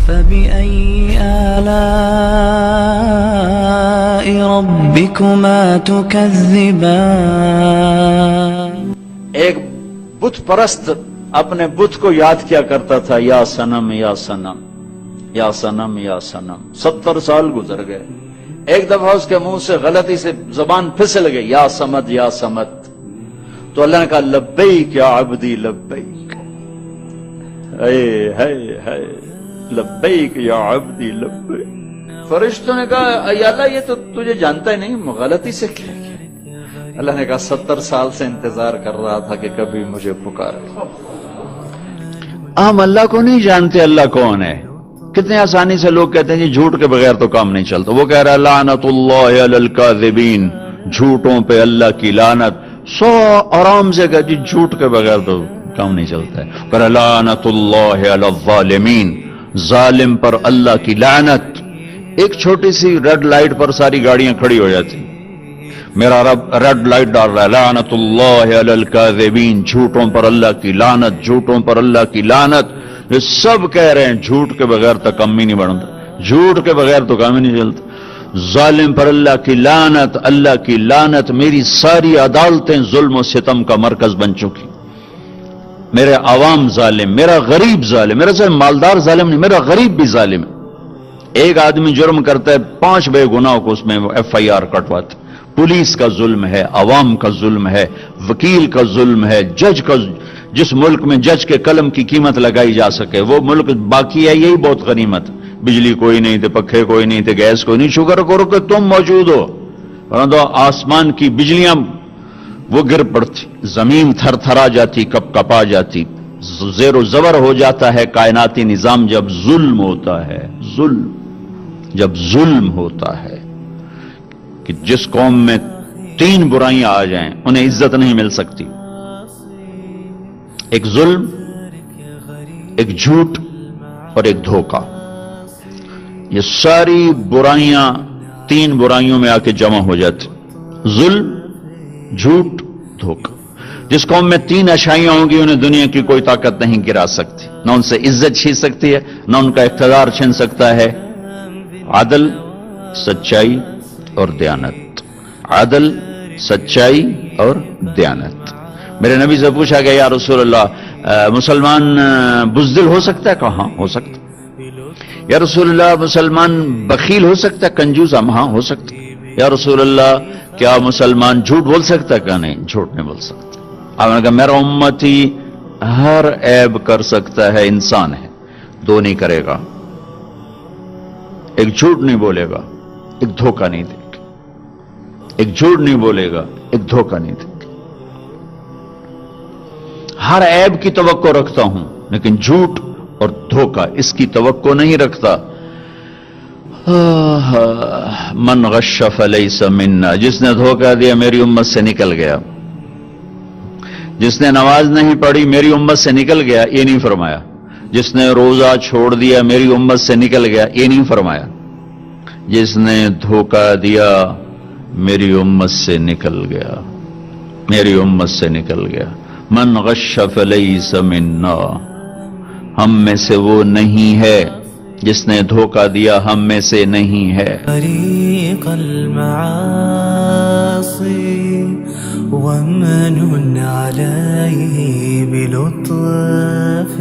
فبأي آلاء ربكما تكذبان. ایک بت پرست اپنے بت کو یاد کیا کرتا تھا، یا صنم یا صنم یا صنم یا صنم. 70 سال گزر گئے. ایک دفعہ اس کے منہ سے غلطی سے زبان پھسل گئی، یا صمد یا صمد. تو اللہ نے کہا لبیک یا عبدی لبیک. اے لبیک یا عبدی لبیک. فرشتوں نے کہا یا اللہ یہ تو تجھے جانتا ہی نہیں، غلطی سے کیا کیا. اللہ نے کہا 70 سال سے انتظار کر رہا تھا کہ کبھی مجھے پکارے. ہم اللہ کو نہیں جانتے اللہ کون ہے. کتنے آسانی سے لوگ کہتے ہیں جی جھوٹ کے بغیر تو کام نہیں چلتا. وہ کہہ رہا ہے لعنت اللہ علی الکاذبین، جھوٹوں پہ اللہ کی لعنت. سو آرام سے کہا جی جھوٹ کے بغیر تو کام نہیں چلتا ہے. کہہ رہا لعنت اللہ علی الظالمین، ظالم پر اللہ کی لعنت. ایک چھوٹی سی ریڈ لائٹ پر ساری گاڑیاں کھڑی ہو جاتی. میرا رب ریڈ لائٹ ڈال رہا ہے، لعنت اللہ علی الکاذبین، جھوٹوں پر اللہ کی لعنت، جھوٹوں پر اللہ کی لعنت. یہ سب کہہ رہے ہیں جھوٹ کے بغیر تو کم ہی نہیں بڑھتا، جھوٹ کے بغیر تو کام ہی نہیں چلتا. ظالم پر اللہ کی لعنت، اللہ کی لعنت. میری ساری عدالتیں ظلم و ستم کا مرکز بن چکی. میرے عوام ظالم، میرا غریب ظالم. میرا صرف مالدار ظالم نہیں، میرا غریب بھی ظالم ہے. ایک آدمی جرم کرتا ہے، 5 بے گناہوں کو اس میں FIR کٹواتے. پولیس کا ظلم ہے، عوام کا ظلم ہے، وکیل کا ظلم ہے، جج کا. جس ملک میں جج کے قلم کی قیمت لگائی جا سکے وہ ملک باقی ہے، یہی بہت غنیمت. بجلی کوئی نہیں تھے، پکھے کوئی نہیں تھے، گیس کوئی نہیں. شکر کرو کہ تم موجود ہو، ورنہ آسمان کی بجلیاں وہ گر پڑتی، زمین تھر تھرا جاتی، کپ کپا جاتی، زیر و زبر ہو جاتا ہے کائناتی نظام جب ظلم ہوتا ہے. ظلم جب ظلم ہوتا ہے کہ جس قوم میں 3 برائیاں آ جائیں انہیں عزت نہیں مل سکتی. ایک ظلم، ایک جھوٹ اور ایک دھوکہ. یہ ساری برائیاں 3 برائیوں میں آ کے جمع ہو جاتی. ظلم، جھوٹ، دھوکہ. جس قوم میں 3 اشیاء ہوں گی انہیں دنیا کی کوئی طاقت نہیں گرا سکتی. نہ ان سے عزت چھین سکتی ہے، نہ ان کا اقتدار چھین سکتا ہے. عدل، سچائی اور دیانت. عدل، سچائی اور دیانت. میرے نبی سے پوچھا گیا یا رسول اللہ مسلمان بزدل ہو سکتا ہے؟ کہا ہاں ہو سکتا ہے. یا رسول اللہ مسلمان بخیل ہو سکتا ہے، کنجوس؟ ہاں ہو سکتا ہے. یا رسول اللہ کیا مسلمان جھوٹ بول سکتا ہے؟ کہا نہیں، جھوٹ نہیں بول سکتا. آپ نے کہا میرا امتی ہر عیب کر سکتا ہے، انسان ہے، 2 نہیں کرے گا. ایک جھوٹ نہیں بولے گا، ایک دھوکہ نہیں دے گا. ایک جھوٹ نہیں بولے گا، ایک دھوکہ نہیں دے گا. ہر عیب کی توقع رکھتا ہوں لیکن جھوٹ اور دھوکہ اس کی توقع نہیں رکھتا. من غش فلیس منا، جس نے دھوکہ دیا میری امت سے نکل گیا. جس نے نماز نہیں پڑھی میری امت سے نکل گیا، یہ نہیں فرمایا. جس نے روزہ چھوڑ دیا میری امت سے نکل گیا، یہ نہیں فرمایا. جس نے دھوکہ دیا میری امت سے نکل گیا، میری امت سے نکل گیا. من غش فلیس منا، ہم میں سے وہ نہیں ہے. جس نے دھوکہ دیا ہم میں سے نہیں ہے. طریق المعاصی ومن علیہ بلطف